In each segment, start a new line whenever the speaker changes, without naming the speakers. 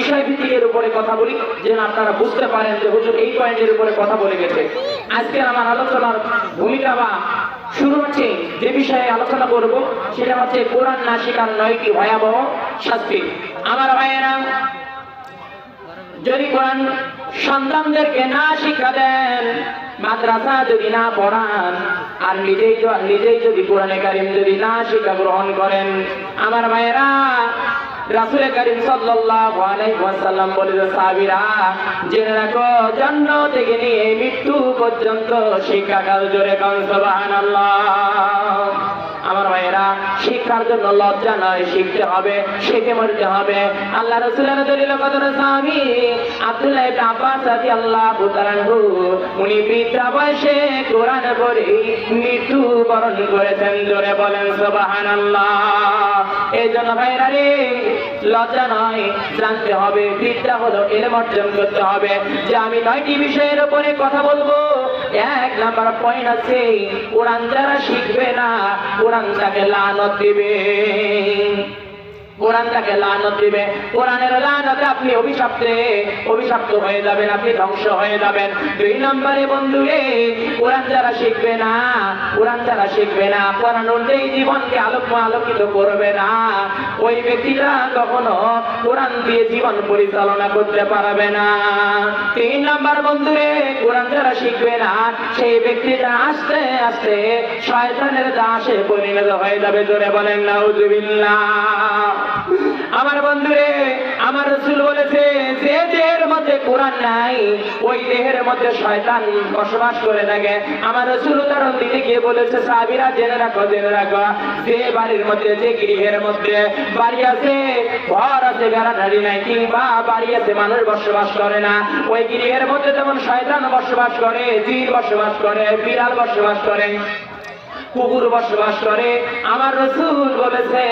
বিষয় ভিত্তিকের উপরে কথা বলি যেন আপনারা বুঝতে পারেন যে হুজুর এই পয়েন্টের উপরে কথা বলে গেছে। আজকে আমার আলোচনার ভূমিকা বা শুরু হচ্ছে যে বিষয়ে আলোচনা করব সেটা হচ্ছে কোরআন না শেখার 9টি ভয়াবহ শাস্তি। আমার ভাইয়েরা, যদি কোরআন সন্তানদেরকে না শিক্ষা দেন, মাদ্রাসা যদি না পড়ান, আর নিজেই যদি কোরআনে কারিম যদি না শিক্ষা গ্রহণ করেন, আমার ভাইয়েরা, রাসূল কারীম সাল্লাল্লাহু আলাইহি ওয়াসাল্লাম বলেছেন, সাহাবীরা জেনে রাখো জন্ম থেকে নিয়ে মৃত্যু পর্যন্ত শিক্ষা কাল জোরে কোন সুবহানাল্লাহ। আমার ভাইয়েরা, শিক্ষার জন্য লজ্জা নয়, শিখতে হবে, শিখে মরতে হবে। আল্লাহ রাসূলের দলিল কতটা সাহাবী আব্দুল্লাহ ইবনে আব্বাস রাদিয়াল্লাহু তাআলা আনহু, উনি বৃদ্ধা বয়সে কোরআন পড়ে মৃত্যুবরণ করেছেন, জোরে বলেন সুবহানাল্লাহ। এই জন্য ভাইয়েরা রে, লজ্জা নয়, জানতে হবে, বিদ্যা হলো ইলম অর্জন করতে হবে। যে আমি 9টি বিষয়ের উপরে কথা বলবো। 1 নাম্বার পয়েন্ট আছে, কোরআন যারা শিখবে না কোরআন তাকে লানত দিবে, কোরআন তাকে লানত দিবে। কোরআনের লানতে আপনি অভিশপ্ত হয়ে যাবেন, আপনি ধ্বংস হয়ে যাবেন। 2 নম্বরে বন্ধুরে, কোরআন যারা শিখবে না কোরআন অনুযায়ী জীবনকে আলোকিত করবে না, ওই ব্যক্তিটা কখনো কোরআন দিয়ে জীবন পরিচালনা করতে পারবে না। 3 নম্বর বন্ধুরে, কোরআন যারা শিখবে না সেই ব্যক্তিটা আস্তে আস্তে শয়তানের দাসে পরিণত হয়ে যাবে, জোরে বলেন নাউজুবিল্লাহ। আমার বন্ধুরে, আমার রাসূল বলেছে, যে দেহের মধ্যে কোরআন নাই ওই দেহের মধ্যে শয়তান বসবাস করে থাকে। আমার রাসূল উদাহরণ দিতে গিয়ে বলেছে, সাহাবীরা জেনে রাখো, যে বাড়ির মধ্যে, যে গৃহের মধ্যে বাড়ি আছে, ঘর আছে, বেড়াধারী নাই, কিংবা বাড়ি আছে মানুষ বসবাস করে না, ওই গৃহের মধ্যে যেমন শয়তান বসবাস করে, জিন বসবাস করে, বিড়াল বসবাস করে, কুকুর বসবাস করে। আমার রাসূল বলেছে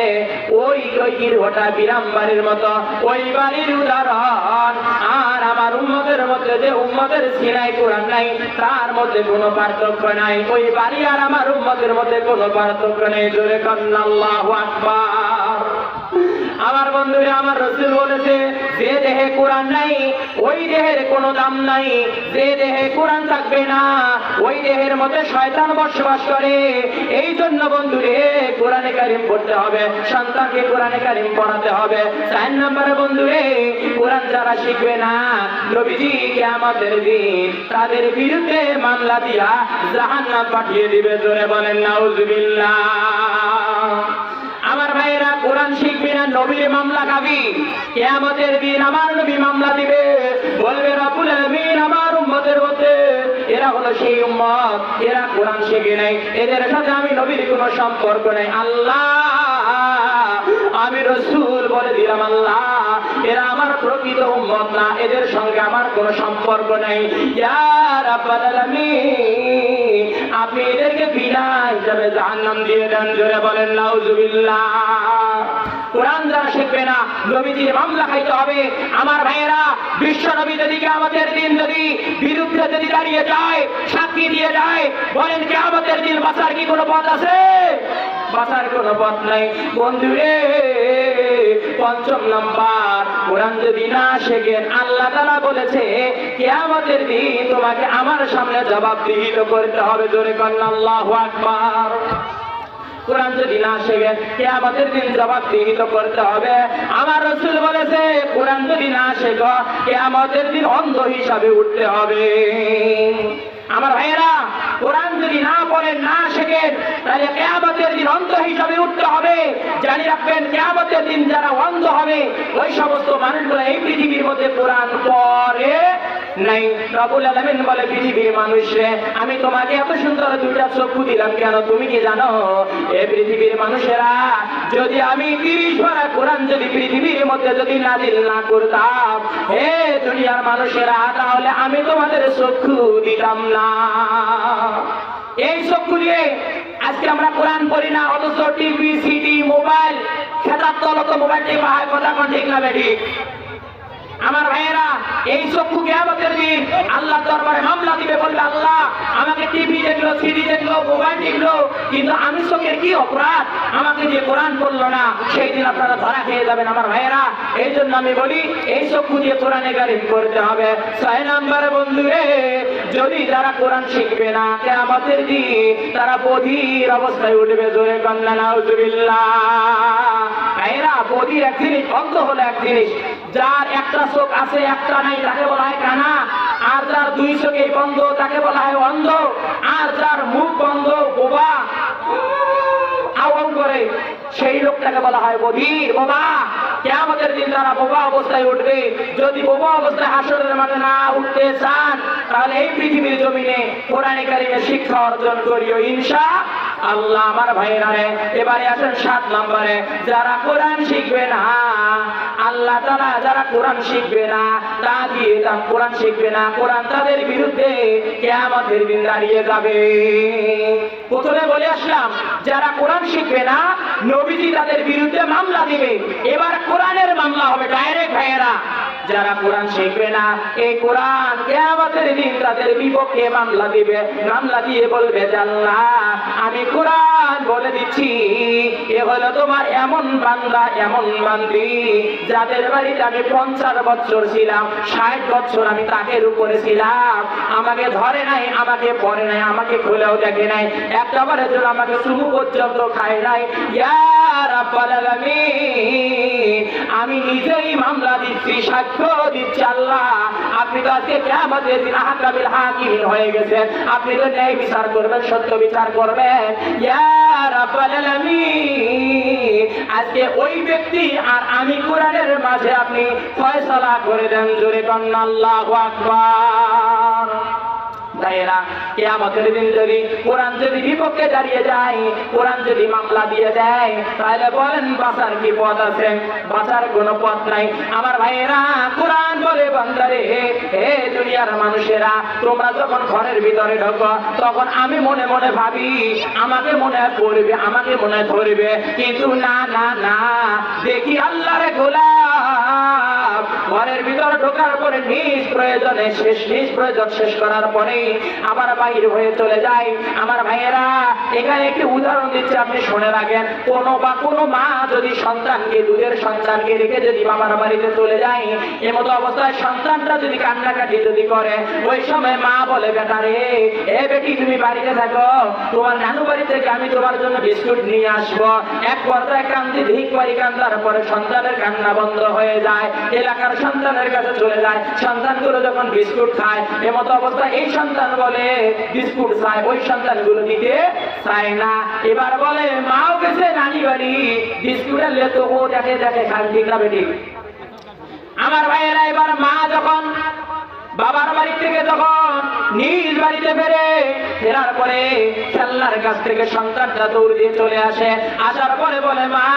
ওই গৃহটা বিরাম বাড়ির মতো, ওই বাড়ির উদাহরণ আর আমার উম্মতের মধ্যে, যে উম্মতের সিনায় কোরআন নাই তার মধ্যে কোনো পার্থক্য নাই, ওই বাড়ি আর আমার উম্মতের মধ্যে কোনো পার্থক্য নেই, জোরে বলেন আল্লাহু আকবার। আমার বন্ধুরা, আমার রাসূল বলেছে, যে দেহে কোরআন নাই ওই দেহের কোনো দাম নাই, যে দেহে কোরআন থাকবে না ওই দেহের মধ্যে শয়তান বসবাস করে। এই জন্য বন্ধুরে, কোরআনে কারিম পড়তে হবে, সন্তানকে কোরআনে কারিম পড়াতে হবে। 4 নম্বরে বন্ধুরে, কোরআন যারা শিখবে না, নবীজি কিয়ামতের দিন তাদের বিরুদ্ধে মামলা দিয়া জাহান্নাম পাঠিয়ে দিবে, জোরে বলেন নাউজুবিল্লাহ। আমার ভাইয়েরা, কোরআন শিখবি না, নবীর মামলা খাবি, কিয়ামতের দিন আমার নবী মামলা দিবে, বলবে রব্বুল আলামিন আমার উম্মতের মধ্যে এরা হলো সেই উম্মত, এরা কোরআন শিখে নাই, এদের সাথে আমি নবীর কোনো সম্পর্ক নাই। আল্লাহ, আমি রাসূল বলে দিলাম, আল্লাহ এরা আমার প্রকৃত উম্মত না, এদের সঙ্গে আমার কোনো সম্পর্ক নাই। ইয়া রাব্বাল আলামিন, আপনি এদেরকে বিনা হিসাবে জাহান্নাম দিয়ে দেন, জোরে বলেন নাউজুবিল্লাহ। কোরআন যারা শিখবে না নবীজির মামলা খাইতে হবে। আমার ভাইয়েরা, বিশ্ব নবী যদি কিয়ামতের দিন যদি বিরুদ্ধে যদি দাঁড়িয়ে যায়, সাক্ষী দিয়ে যায়, বলেন কিয়ামতের দিন বাঁচার কি কোনো পথ আছে? বাঁচার কোনো পথ নাই। বন্ধুরে, 5 নাম্বার, কোরআন যদি না শেখেন, আল্লাহ তাআলা বলেছে কিয়ামতের দিন তোমাকে আমার সামনে জবাবদিহি করতে হবে, জোরে বলেন আল্লাহু আকবার। কোরআন যদি না শেখেন, কিয়ামতের দিন জবাবদিহি করতে হবে। আমার রাসূল বলেছে, কোরআন যদি না শেখো, কিয়ামতের দিন অন্ধ হিসাবে উঠতে হবে। আমার ভাইয়েরা, কোরআন যদি না পড়েন, না শেখেন, তাহলে কিয়ামতের দিন অন্ধ হিসাবে উঠতে হবে। জানি রাখবেন, কিয়ামতের দিন যারা অন্ধ হবে ওই সমস্ত মানুষগুলো এই পৃথিবীর মধ্যে কোরআন পড়ে নাই। রব্বুল আলামিন বলে, পৃথিবীর মানুষরে আমি তোমাকে এত সুন্দর 2টা চক্ষু দিলাম কেন তুমি কি জানো? এই পৃথিবীর মানুষেরা, যদি আমি 30 পারা কোরআন যদি পৃথিবীর মধ্যে যদি নাজিল না করতাম, হে দুনিয়ার মানুষেরা, তাহলে আমি তোমাদের চক্ষু দিতাম না। এই চক্ষু দিয়ে আজকে আমরা কোরআন পড়ি না, অথচ টিভি, সিডি, মোবাইল, খেতার তলত মোবাইল টিপা হয়, কথা কোন ঠিক না বেঠিক? আমার ভাইয়েরা, এই চক্ষু কিয়ামতের দিন আল্লাহ দরবারে মামলা দিবে, বলবে আল্লাহ আমাকে টিভি দেখলো, সিডি দেখলো, মোবাইল দেখলো, কিন্তু আমি চোখের কি অপরাধ, আমাকে যে কোরআন পড়লো না, সেই দিন আপনারা ধরা খেয়ে যাবেন আমার ভাইয়েরা। এই জন্য আমি বলি এই চক্ষু দিয়ে কোরআনে কারিম করতে হবে। 6 নম্বরে বন্ধুরে, যদি যারা কোরআন শিখবে না কিয়ামতের দিন তারা বধির অবস্থায় উঠবে। জোরে কন্যা নাউজুবিল্লাহ। ভাইয়েরা, বধির এক জিনিস, অন্ধ হলো এক জিনিস। যার একটা চোখ আছে একটা নাই তাকে বলা হয় কানা, আর যার 2 চোখেই বন্ধ তাকে বলা হয় অন্ধ, আর যার মুখ বন্ধ বোবা আওয়াজ করে সেই লোকটাকে বলা হয় বধির, বোবা। কিয়ামতের দিন তারা বোবা অবস্থায় উঠবে। যদি বোবা অবস্থায় হাসরের মাঠে না উঠতে চান তাহলে এই পৃথিবীর জমিনে কোরআনে কারিমের শিক্ষা অর্জন করিও ইনশাআল্লাহ। আমার ভাইয়েরা, এবারে আসেন 7 নম্বরে, যারা কোরআন শিখবে না আল্লাহ তাআলা, যারা কোরআন শিখবে না তা দিয়ে কোরআন শিখবে না, কোরআন তাদের বিরুদ্ধে কিয়ামতের দিন দাঁড়িয়ে যাবে। প্রথমে বলে আসলাম যারা কোরআন শিখবে না নবীজি তাদের বিরুদ্ধে মামলা দিবে। এবার কোরআনের মামলা হবে ডাইরেক্ট। ভাইয়েরা, যারা কোরআন শিখবে না এই কোরআন কিয়ামতের দিন তাদের বিপক্ষে মামলা দিবে। মামলা দিয়ে বলবে আল্লাহ আমি কোরআন বলে দিচ্ছি এ হলো তোমার এমন বান্দা এমন বান্দি যাদের বাড়িতে আমি 50 বছর ছিলাম, 60 বছর আমি তাকের উপরে ছিলাম, আমাকে ধরে নাই, আমাকে পড়ে নাই, আমাকে খুলেও দেখে নাই, একবারের জন্য আমাকে চুমু পর্যন্ত খায় নাই। ইয়া রাব্বাল আলামিন, আমি নিজেই মামলা দিচ্ছি, সাক্ষ্য দিচ্ছি আল্লাহ আপনি তো আজকে কিয়ামতের দিন আহকামুল হাকিমিন হয়ে গেছেন, আপনি তো ন্যায় বিচার করবেন, সত্য বিচার করবেন। ইয়া রাব্বাল আলামিন, আজকে ওই ব্যক্তি আর আমি কোরআনের মাঝে আপনি ফয়সালা করে দেন। জোরে কন্না আল্লাহু আকবার। ভাইয়েরা, কিয়ামতের দিন যদি কোরআন যদি বিপক্ষে দাঁড়িয়ে যায়, কোরআন যদি মামলা দিয়ে দেয়, তাহলে বলেন বাঁচার কি পথ আছে? বাঁচার কোনো পথ নাই। আমার ভাইয়েরা, কোরআন বলে বান্দারে, হে দুনিয়ার মানুষেরা, তোমরা যখন ঘরের ভিতরে ঢোকো তখন আমি মনে মনে ভাবি আমাকে মনে পড়বে, আমাকে মনে ধরবে, কিন্তু না না না, দেখি আল্লাহর গোলাম ঘরের ভিতরে ঢোকার পরে নিজ প্রয়োজন শেষ করার পরে আবার বাইর হয়ে চলে যায়। আমার ভাইয়েরা, এখানে একটি উদাহরণ দিচ্ছি, আপনি শুনে রাখেন। কোনো মা যদি সন্তানকে, দুধের সন্তানকে রেখে যদি মামার বাড়িতে চলে যায়, এমতো অবস্থায় সন্তানটা যদি কান্নাকাটি যদি করে, ওই সময় মা বলে বেটা রে, এ বেটি তুমি বাড়িতে থাকো, তোমার নানু বাড়ি থেকে আমি তোমার জন্য বিস্কুট নিয়ে আসবো। এক পর্যায়ে কান্দি ধিক পারি, কান্দার পরে সন্তানের কান্না বন্ধ হয়ে যায়, এলাকার সন্তানের কাছে চলে যায়। সন্তানগুলো যখন বিস্কুট খায়, এমতো অবস্থায় এই সন্তান বলে বিস্কুট চায়, ওই সন্তানগুলো দিতে চায় না। এবার বলে মাও গেছে নানি বাড়ি, বিস্কুটের লেতো ও দেখে দেখে খান, ঠিক না বেটি? আমার ভাইয়েরা, এবার মা যখন বাবার বাড়ি থেকে যখন নিজ বাড়িতে ফেরার পরে খেলনার কাছ থেকে সন্তানটা দৌড় দিয়ে চলে আসে, আসার পরে বলে মা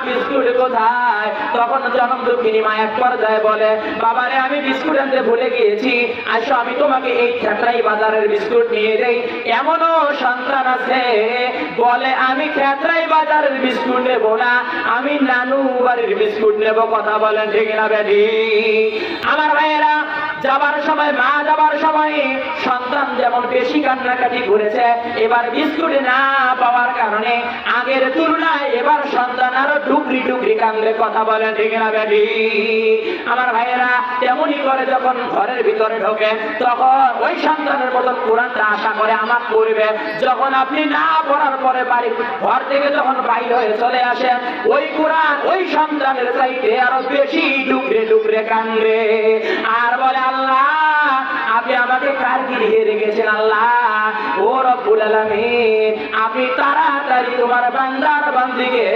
বিস্কুট কোথায়? তখন যখন দুঃখিনী মা এক পর্যায়ে বলে বাবারে আমি বিস্কুট আনতে ভুলে গিয়েছি, আসো আমি তোমাকে এই খেতড়াই বাজারের বিস্কুট নিয়ে দেই। এমনও সন্তান আছে বলে আমি খেতড়াই বাজারের বিস্কুট নেব না, আমি নানু বাড়ির বিস্কুট নেব। কথা বলেন ঠিক না বেটি? আমার ভাইয়েরা, যাবার সময়, মা যাবার সময় সন্তান যেমন বেশি কান্নাকাটি করেছে, এবার বিস্কুট না পাওয়ার কারণে আগের তুলনায় এবার সন্তান আরো ডুকরি ডুকরি কান্দে। কথা বলেন ঠিক না বেটি? আমার ভাইয়েরা, তেমনই করে যখন ঘরের ভিতরে ঢোকে তখন ওই সন্তানের মতন কোরআনটা আশা করে আমার পড়বে। যখন আপনি না পড়ার পরে বাড়ি ঘর থেকে যখন বাইরে হয়ে চলে আসেন, ওই কোরআন ওই সন্তানের চাইতে আরো বেশি ডুকরে ডুকরে কান্দে আর বলে আল্লাহ আপনি আমাকে কারগিরিয়ে রেখেছেন, আল্লাহ ও রব্বুল আলামিন আপনি তাড়াতাড়ি তোমার বান্দার বান্দিকে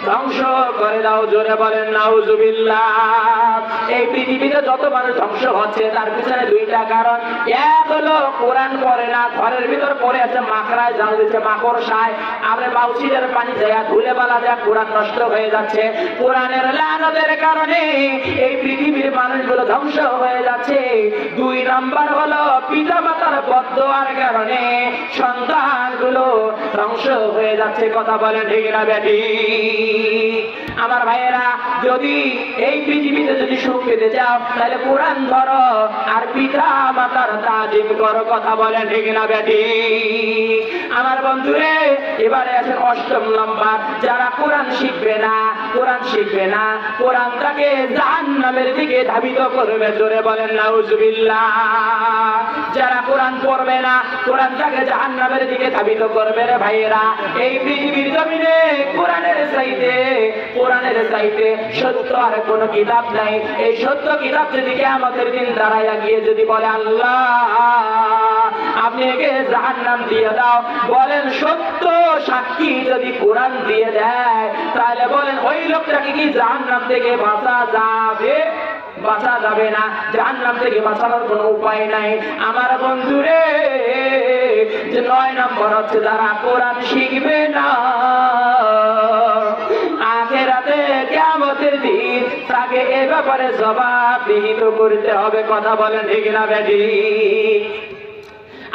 ধ্বংস করে দাও। জোরে বলেন নাউজুবিল্লাহ। এই পৃথিবীতে যত মানুষ ধ্বংস হচ্ছে তার পিছনে 2টা কারণ। এক হলো কোরআন পড়ে না, ঘরের ভিতর পড়ে আছে, মাকড়ায় জাল দিচ্ছে, মাকড়সায় আমরা বাউসিদের পানি যায়, ধুলে বালা যায়, কোরআন নষ্ট হয়ে যাচ্ছে। কোরআনের লানতের কারণে এই পৃথিবীর মানুষগুলো ধ্বংস হয়ে যাচ্ছে। 2 নাম্বার হলো পিতা মাতার বদদোয়ার কারণে সন্তানগুলো ধ্বংস হয়ে যাচ্ছে। কথা বলেন ঠিক না বেটি? আমার ভাইয়েরা, যদি এই পৃথিবীতে যদি সুখ পেতে চাও তাহলে কোরআন ধরো আর পিতা মাতার তাজিম করো। কথা বলেন ঠিক না বেটি? আমার বন্ধুরে, এবারে আছেন অষ্টম নম্বর, যারা কোরআন শিখবে না, কোরআন শিখবে না, কোরআনটাকে জাহান্নামের দিকে ধাবিত করবে। জোরে বলেন নাউজুবিল্লাহ। যারা কোরআন পড়বে না, কোরআনটাকে জাহান্নামের দিকে ধাবিত করবে। রে ভাইয়েরা, এই পৃথিবীর জমিনে কোরআনের চাইতে সত্য আর কোনো কিতাব নাই। এই সত্য কিতাব যদি কিয়ামতের দিন দাঁড়াইয়া গিয়ে যদি বলে আল্লাহ আপনি একে জাহান্নাম দিয়ে দাও, বলেন সত্য সাক্ষী যদি কোরআন দিয়ে দেয় তাহলে বলেন ওই লোকটাকে কি জাহান্নাম থেকে বাঁচা যাবে? বাঁচা যাবে না। জাহান্নাম থেকে বাঁচানোর কোনো উপায় নাই। আমার বন্ধুরে, যে 9 নম্বর হচ্ছে যারা কোরআন শিখবে না, আখিরাতে কিয়ামতের দিন তাকে এ ব্যাপারে জবাবদিহিত করতে হবে। কথা বলেন ঠিক না বেটি?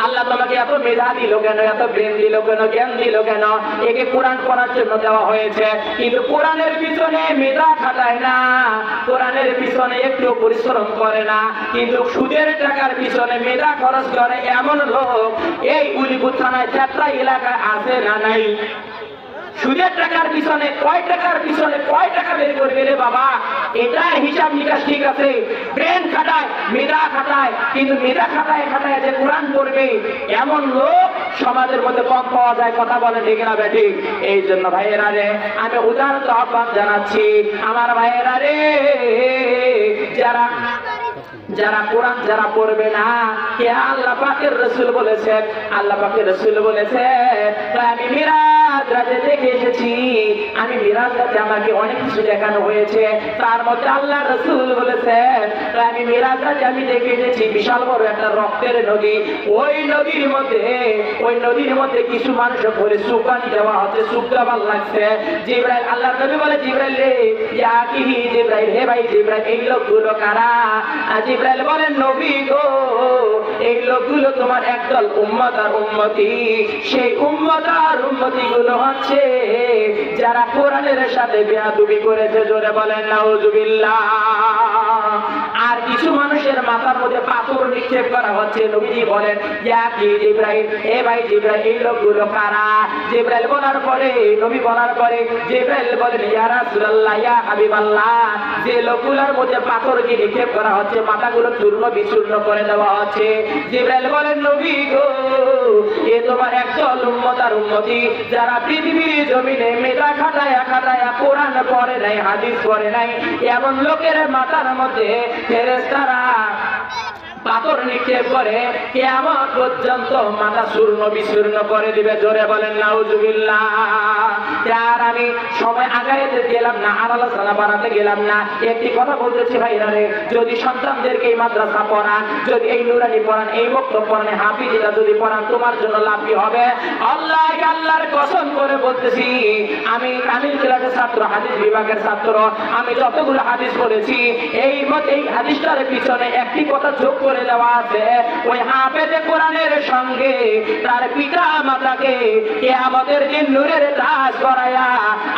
আল্লাহ তোমাকে এত মেধা দিল কেন, এত ব্রেন দিল কেন, জ্ঞান দিল কেন? একে কোরআন পড়ার জন্য দেওয়া হয়েছে, কিন্তু কোরআনের পিছনে মেধা খাটায় না, কোরআনের পিছনে একটু পরিশ্রম করে না, কিন্তু সুদের টাকার পিছনে মেধা খরচ করে এমন লোক এই উলিপুর থানায় যাত্রা এলাকায় আছে না নাই? সুদের টাকার পিছনে কয় টাকা বের করবে রে বাবা? এটা হিসাব নিকাশ ঠিক আছে, ব্রেন খাটায়, মেধা খাটায়, কিন্তু মেধা খাটায় যে কোরআন পড়বে এমন লোক সমাজের মধ্যে কম পাওয়া যায়। কথা বলে ঠিক না বেঠিক? এই জন্য ভাইয়েরা রে, আমি উদাহরণ আহ্বান জানাচ্ছি, আমার ভাইয়েরা রে, যারা কোরআন যারা পড়বে না, কে আল্লাহ পাকের রাসূল বলেছেন, আল্লাহ পাকের রাসূল বলেছেন, আমি মিরাজ রাতে দেখে এসেছি, আমি মিরাজ রাতে আমাকে অনেক কিছু দেখানো হয়েছে, তার মধ্যে আল্লাহ রাসূল বলেছেন আমি মিরাজ রাতে আমি দেখে এসেছি বিশাল বড় একটা রক্তের নদী। ওই নদীর মধ্যে কিছু মানুষ ভরে সুপানি দেওয়া হচ্ছে, সুগ্রাবাল লাগছে। জিবরাইল, আল্লাহ নবী বলে জিবরাইল রে, ইয়া কি জিবরাইল, হে ভাই জিবরাইল, এই লোকগুলো কারা? জিবরাইল বলেন নবী গো, এই লোকগুলো তোমার একদল উম্মত আর উম্মতি। সেই উম্মত আর উম্মতি গুলো হচ্ছে যারা কোরআনের সাথে বেয়াদবি করেছে। জোরে বলেন নাউজুবিল্লাহ। আর কিছু মানুষের মাথার মধ্যে পাথর নিক্ষেপ করা হচ্ছে। নবীজি বলেন ইয়া কি জিবরাইল, এ ভাই জিবরাইল, এই লোকগুলো কারা? জিবরাইল বলার পরে, নবী বলার পরে জিবরাইল বলেন ইয়া রাসূলুল্লাহ, ইয়া হাবিবাল্লাহ, যে লোকগুলোর মধ্যে পাথর কি নিক্ষেপ করা হচ্ছে, মাথাগুলো চূর্ণ বিচূর্ণ করে দেওয়া হচ্ছে। জিবরাইল বলেন নবী গো, এ তোমার একদল উম্মত আর উম্মতি যারা পৃথিবীর জমিনে মেধা খাটায়া কোরআন পড়ে নাই, হাদিস পড়ে নাই, এমন লোকের মাথার মধ্যে ফেরেশতারা পাথর নিক্ষেপ করে কিয়ামত পর্যন্ত মাথা চূর্ণ বিচূর্ণ করে দিবে। জোরে বলেন নাউজুবিল্লাহ। আর আমি সময় আগাইতে গেলাম না, আর আলোচনা বাড়াতে গেলাম না, একটি কথা বলতেছি ভাইরা রে, যদি সন্তানদেরকে এই মাদ্রাসা পড়ান, যদি এই নুরানি পড়ান, এই বক্তব্য পড়ান, হাফিজিটা যদি পড়ান, তোমার জন্য লাভ কি হবে? আল্লাহর কসম করে বলতেছি, আমি কামিল ক্লাসের ছাত্র, হাদিস বিভাগের ছাত্র, আমি যতগুলো হাদিস পড়েছি, এই হাদিসটার পিছনে একটি কথা যোগ করে দেওয়া আছে, ওই হাফেজে কোরআনের সঙ্গে তার পিতা মাতাকে কিয়ামতের দিন নূরের তাজ পরায়া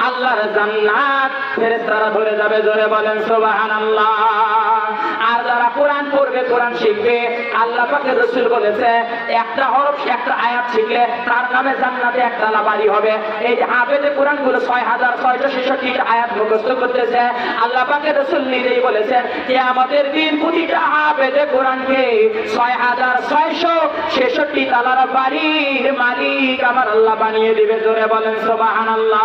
আল্লাহর জান্নাত ফেরেশতারা ধরে যাবে। জোরে বলেন সুবহানাল্লাহ। আর যারা কোরআন পড়বে, কোরআন শিখবে, আল্লাহ পাকের রাসূল বলেছে একটা হরফ, একটা আয়াত শিখলে তার নামে জান্নাতে একতলা বাড়ি হবে। এই যে হাফেজে কোরআন গুলো 6666 আয়াত মুখস্থ করতেছে, আল্লাহ পাকের রাসূল নিজেই বলেছেন কিয়ামতের দিন প্রতিটা হাফেজে কোরআনকে 6666 তালার বাড়ির মালিক আমার আল্লাহ বানিয়ে দিবে। জোরে বলেন সুবহানাল্লাহ।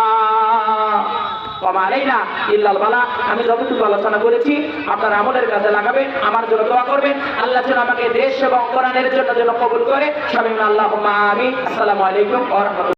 আমি যতটুকু আলোচনা করেছি আপনারা আমলের কাজে লাগাবেন, আমার জন্য দোয়া করবেন, আল্লাহ যেন আমাকে দেশ এবং কোরআনের জন্য কবুল করে। সবাই আল্লাহুম্মা আমিন। আসসালামু আলাইকুম ওয়া রাহমাতুল্লাহ।